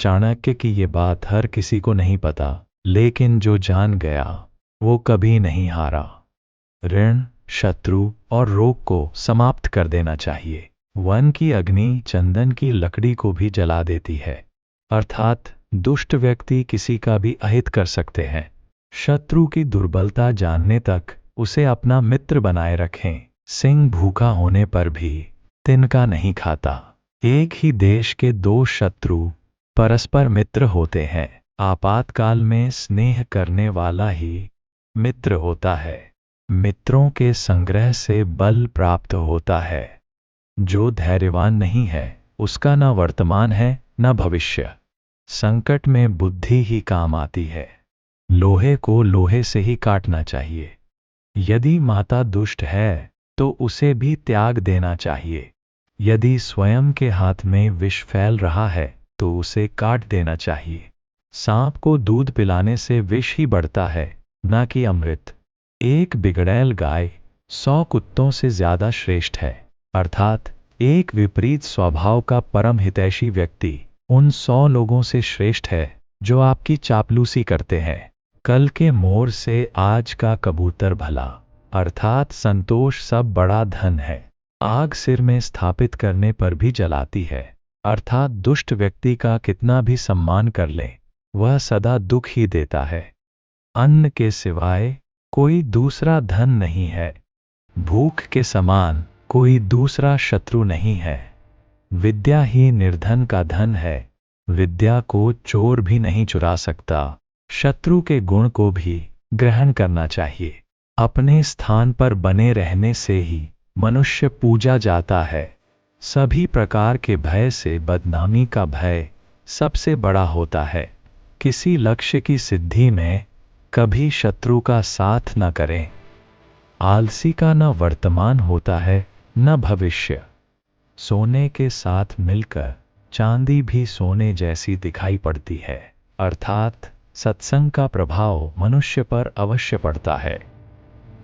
चाणक्य की ये बात हर किसी को नहीं पता, लेकिन जो जान गया वो कभी नहीं हारा। ऋण, शत्रु और रोग को समाप्त कर देना चाहिए। वन की अग्नि चंदन की लकड़ी को भी जला देती है। अर्थात दुष्ट व्यक्ति किसी का भी अहित कर सकते हैं। शत्रु की दुर्बलता जानने तक उसे अपना मित्र बनाए रखें। सिंह भूखा होने पर भी तिनका नहीं खाता। एक ही देश के दो शत्रु परस्पर मित्र होते हैं। आपातकाल में स्नेह करने वाला ही मित्र होता है। मित्रों के संग्रह से बल प्राप्त होता है। जो धैर्यवान नहीं है उसका न वर्तमान है न भविष्य। संकट में बुद्धि ही काम आती है। लोहे को लोहे से ही काटना चाहिए। यदि माता दुष्ट है तो उसे भी त्याग देना चाहिए। यदि स्वयं के हाथ में विष फैल रहा है तो उसे काट देना चाहिए। सांप को दूध पिलाने से विष ही बढ़ता है, न कि अमृत। एक बिगड़ैल गाय 100 कुत्तों से ज्यादा श्रेष्ठ है। अर्थात एक विपरीत स्वभाव का परम हितैषी व्यक्ति उन 100 लोगों से श्रेष्ठ है जो आपकी चापलूसी करते हैं। कल के मोर से आज का कबूतर भला। अर्थात संतोष सब बड़ा धन है। आग सिर में स्थापित करने पर भी जलाती है। अर्थात दुष्ट व्यक्ति का कितना भी सम्मान कर ले वह सदा दुख ही देता है। अन्न के सिवाय कोई दूसरा धन नहीं है। भूख के समान कोई दूसरा शत्रु नहीं है। विद्या ही निर्धन का धन है। विद्या को चोर भी नहीं चुरा सकता। शत्रु के गुण को भी ग्रहण करना चाहिए। अपने स्थान पर बने रहने से ही मनुष्य पूजा जाता है। सभी प्रकार के भय से बदनामी का भय सबसे बड़ा होता है। किसी लक्ष्य की सिद्धि में कभी शत्रु का साथ न करें। आलसी का न वर्तमान होता है न भविष्य। सोने के साथ मिलकर चांदी भी सोने जैसी दिखाई पड़ती है। अर्थात सत्संग का प्रभाव मनुष्य पर अवश्य पड़ता है।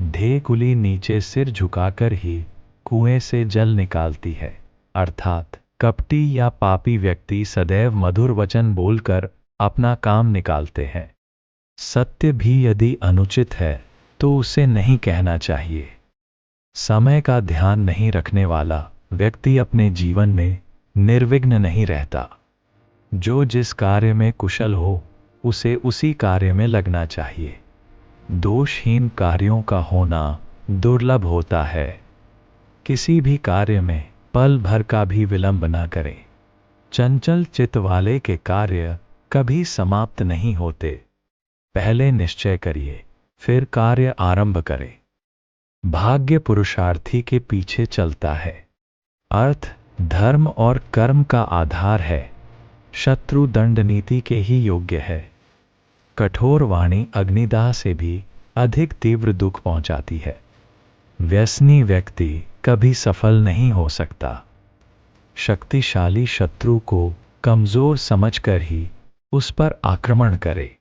ढेकुली नीचे सिर झुकाकर ही कुएं से जल निकालती है। अर्थात कपटी या पापी व्यक्ति सदैव मधुर वचन बोलकर अपना काम निकालते हैं। सत्य भी यदि अनुचित है तो उसे नहीं कहना चाहिए। समय का ध्यान नहीं रखने वाला व्यक्ति अपने जीवन में निर्विघ्न नहीं रहता। जो जिस कार्य में कुशल हो उसे उसी कार्य में लगना चाहिए। दोषहीन कार्यों का होना दुर्लभ होता है। किसी भी कार्य में पल भर का भी विलंब न करें। चंचल चित्त वाले के कार्य कभी समाप्त नहीं होते। पहले निश्चय करिए फिर कार्य आरंभ करें। भाग्य पुरुषार्थी के पीछे चलता है। अर्थ, धर्म और कर्म का आधार है। शत्रु दंड नीति के ही योग्य है। कठोर वाणी अग्निदाह से भी अधिक तीव्र दुख पहुंचाती है। व्यसनी व्यक्ति कभी सफल नहीं हो सकता। शक्तिशाली शत्रु को कमजोर समझकर ही उस पर आक्रमण करे।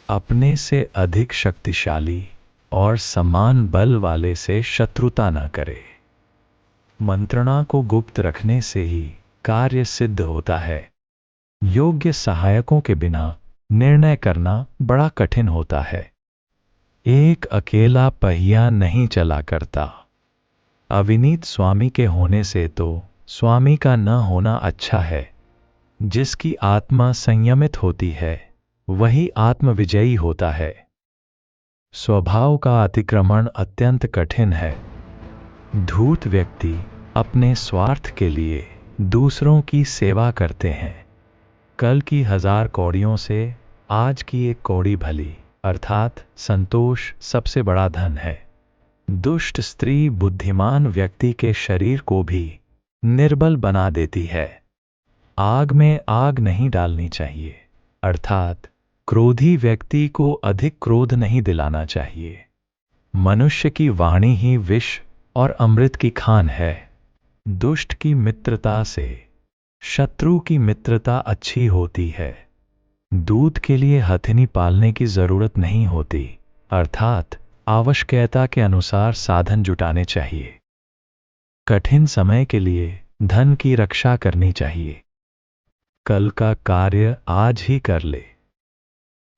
अपने से अधिक शक्तिशाली और समान बल वाले से शत्रुता न करे। मंत्रणा को गुप्त रखने से ही कार्य सिद्ध होता है। योग्य सहायकों के बिना निर्णय करना बड़ा कठिन होता है। एक अकेला पहिया नहीं चला करता। अविनीत स्वामी के होने से तो स्वामी का न होना अच्छा है। जिसकी आत्मा संयमित होती है वही आत्मविजयी होता है। स्वभाव का अतिक्रमण अत्यंत कठिन है। धूर्त व्यक्ति अपने स्वार्थ के लिए दूसरों की सेवा करते हैं। कल की 1000 कौड़ियों से आज की एक कौड़ी भली। अर्थात संतोष सबसे बड़ा धन है। दुष्ट स्त्री बुद्धिमान व्यक्ति के शरीर को भी निर्बल बना देती है। आग में आग नहीं डालनी चाहिए। अर्थात क्रोधी व्यक्ति को अधिक क्रोध नहीं दिलाना चाहिए। मनुष्य की वाणी ही विष और अमृत की खान है। दुष्ट की मित्रता से शत्रु की मित्रता अच्छी होती है। दूध के लिए हथिनी पालने की जरूरत नहीं होती। अर्थात आवश्यकता के अनुसार साधन जुटाने चाहिए। कठिन समय के लिए धन की रक्षा करनी चाहिए। कल का कार्य आज ही कर ले।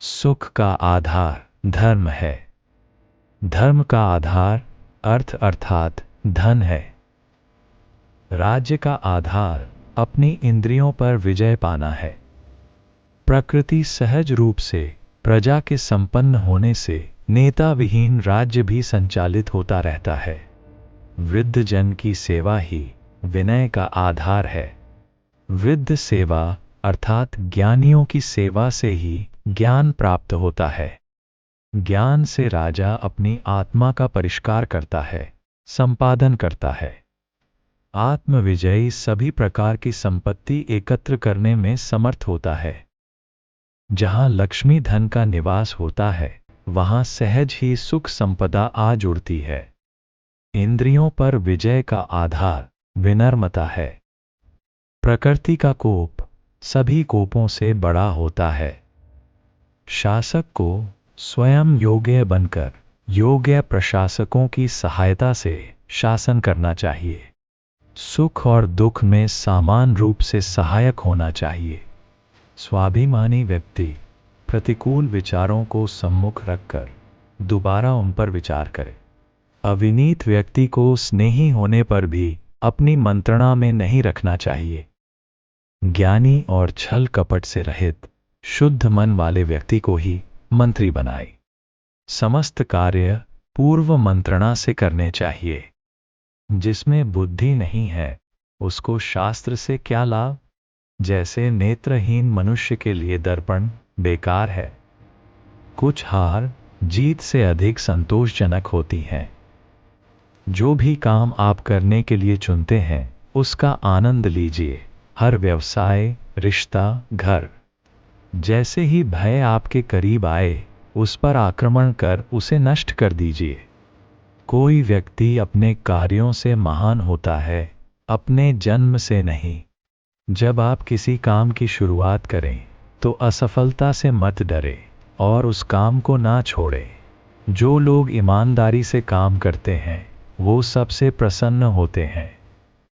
सुख का आधार धर्म है। धर्म का आधार अर्थ अर्थात धन है। राज्य का आधार अपनी इंद्रियों पर विजय पाना है। प्रकृति सहज रूप से प्रजा के संपन्न होने से नेता विहीन राज्य भी संचालित होता रहता है। वृद्ध जन की सेवा ही विनय का आधार है। वृद्ध सेवा अर्थात ज्ञानियों की सेवा से ही ज्ञान प्राप्त होता है। ज्ञान से राजा अपनी आत्मा का परिष्कार करता है, संपादन करता है। आत्मविजयी सभी प्रकार की संपत्ति एकत्र करने में समर्थ होता है। जहां लक्ष्मी धन का निवास होता है, वहां सहज ही सुख संपदा आ जुड़ती है। इंद्रियों पर विजय का आधार विनम्रता है। प्रकृति का कोप सभी कोपों से बड़ा होता है। शासक को स्वयं योग्य बनकर योग्य प्रशासकों की सहायता से शासन करना चाहिए। सुख और दुख में समान रूप से सहायक होना चाहिए। स्वाभिमानी व्यक्ति प्रतिकूल विचारों को सम्मुख रखकर दोबारा उन पर विचार करे। अविनीत व्यक्ति को स्नेही होने पर भी अपनी मंत्रणा में नहीं रखना चाहिए। ज्ञानी और छल कपट से रहित शुद्ध मन वाले व्यक्ति को ही मंत्री बनाए। समस्त कार्य पूर्व मंत्रणा से करने चाहिए। जिसमें बुद्धि नहीं है उसको शास्त्र से क्या लाभ। जैसे नेत्रहीन मनुष्य के लिए दर्पण बेकार है। कुछ हार जीत से अधिक संतोषजनक होती हैं। जो भी काम आप करने के लिए चुनते हैं उसका आनंद लीजिए। हर व्यवसाय, रिश्ता, घर, जैसे ही भय आपके करीब आए उस पर आक्रमण कर उसे नष्ट कर दीजिए। कोई व्यक्ति अपने कार्यों से महान होता है, अपने जन्म से नहीं। जब आप किसी काम की शुरुआत करें तो असफलता से मत डरे और उस काम को ना छोड़ें। जो लोग ईमानदारी से काम करते हैं वो सबसे प्रसन्न होते हैं।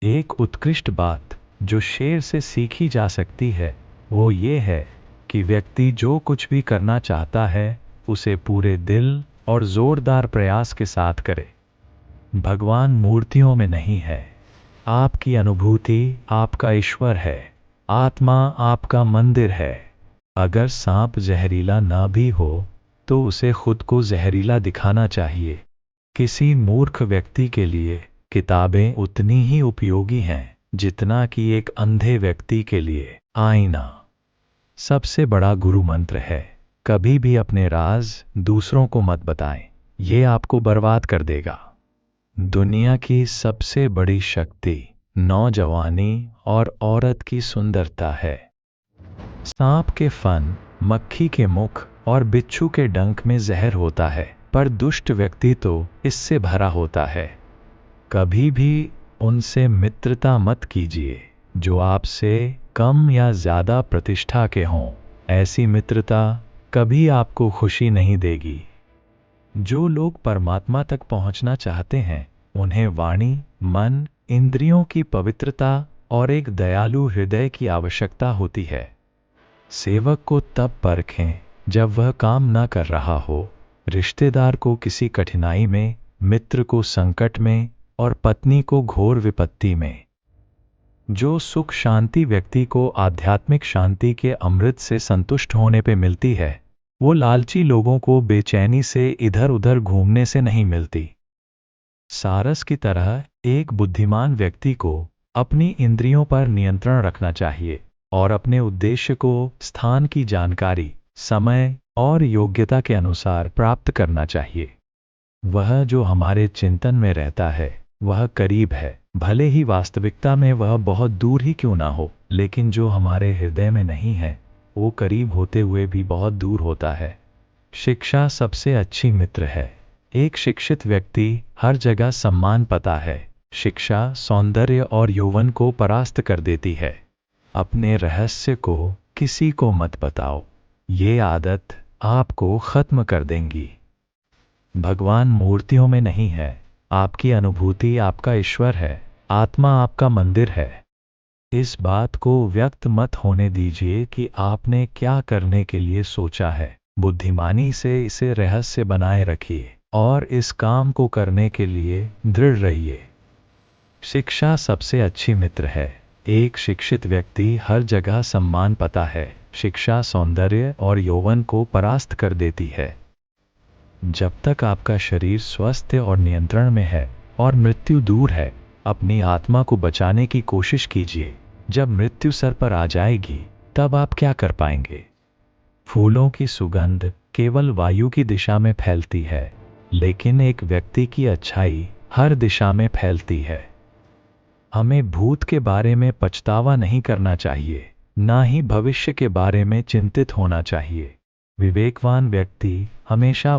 एक उत्कृष्ट बात जो शेर से सीखी जा सकती है वो ये है कि व्यक्ति जो कुछ भी करना चाहता है उसे पूरे दिल और जोरदार प्रयास के साथ करे। भगवान मूर्तियों में नहीं है। आपकी अनुभूति आपका ईश्वर है। आत्मा आपका मंदिर है। अगर सांप जहरीला ना भी हो तो उसे खुद को जहरीला दिखाना चाहिए। किसी मूर्ख व्यक्ति के लिए किताबें उतनी ही उपयोगी हैं जितना कि एक अंधे व्यक्ति के लिए आईना। सबसे बड़ा गुरु मंत्र है, कभी भी अपने राज दूसरों को मत बताएं, ये आपको बर्बाद कर देगा। दुनिया की सबसे बड़ी शक्ति नौजवानी और औरत की सुंदरता है। सांप के फन, मक्खी के मुख और बिच्छू के डंक में जहर होता है, पर दुष्ट व्यक्ति तो इससे भरा होता है। कभी भी उनसे मित्रता मत कीजिए जो आपसे कम या ज्यादा प्रतिष्ठा के हों। ऐसी मित्रता कभी आपको खुशी नहीं देगी। जो लोग परमात्मा तक पहुंचना चाहते हैं उन्हें वाणी, मन, इंद्रियों की पवित्रता और एक दयालु हृदय की आवश्यकता होती है। सेवक को तब परखें जब वह काम न कर रहा हो, रिश्तेदार को किसी कठिनाई में, मित्र को संकट में और पत्नी को घोर विपत्ति में। जो सुख शांति व्यक्ति को आध्यात्मिक शांति के अमृत से संतुष्ट होने पे मिलती है वो लालची लोगों को बेचैनी से इधर उधर घूमने से नहीं मिलती। सारस की तरह एक बुद्धिमान व्यक्ति को अपनी इंद्रियों पर नियंत्रण रखना चाहिए और अपने उद्देश्य को स्थान की जानकारी, समय और योग्यता के अनुसार प्राप्त करना चाहिए। वह जो हमारे चिंतन में रहता है वह करीब है, भले ही वास्तविकता में वह बहुत दूर ही क्यों ना हो, लेकिन जो हमारे हृदय में नहीं है वो करीब होते हुए भी बहुत दूर होता है। शिक्षा सबसे अच्छी मित्र है। एक शिक्षित व्यक्ति हर जगह सम्मान पाता है। शिक्षा सौंदर्य और यौवन को परास्त कर देती है। अपने रहस्य को किसी को मत बताओ, ये आदत आपको खत्म कर देंगी। भगवान मूर्तियों में नहीं है। आपकी अनुभूति आपका ईश्वर है। आत्मा आपका मंदिर है। इस बात को व्यक्त मत होने दीजिए कि आपने क्या करने के लिए सोचा है। बुद्धिमानी से इसे रहस्य बनाए रखिए और इस काम को करने के लिए दृढ़ रहिए। शिक्षा सबसे अच्छी मित्र है। एक शिक्षित व्यक्ति हर जगह सम्मान पाता है। शिक्षा सौंदर्य और यौवन को परास्त कर देती है। जब तक आपका शरीर स्वस्थ और नियंत्रण में है और मृत्यु दूर है, अपनी आत्मा को बचाने की कोशिश कीजिए। जब मृत्यु सर पर आ जाएगी, तब आप क्या कर पाएंगे? फूलों की सुगंध केवल वायु की दिशा में फैलती है, लेकिन एक व्यक्ति की अच्छाई हर दिशा में फैलती है। हमें भूत के बारे में पछतावा नहीं करना चाहिए, ना ही भविष्य के बारे में चिंतित होना चाहिए। विवेकवान व्यक्ति हमेशा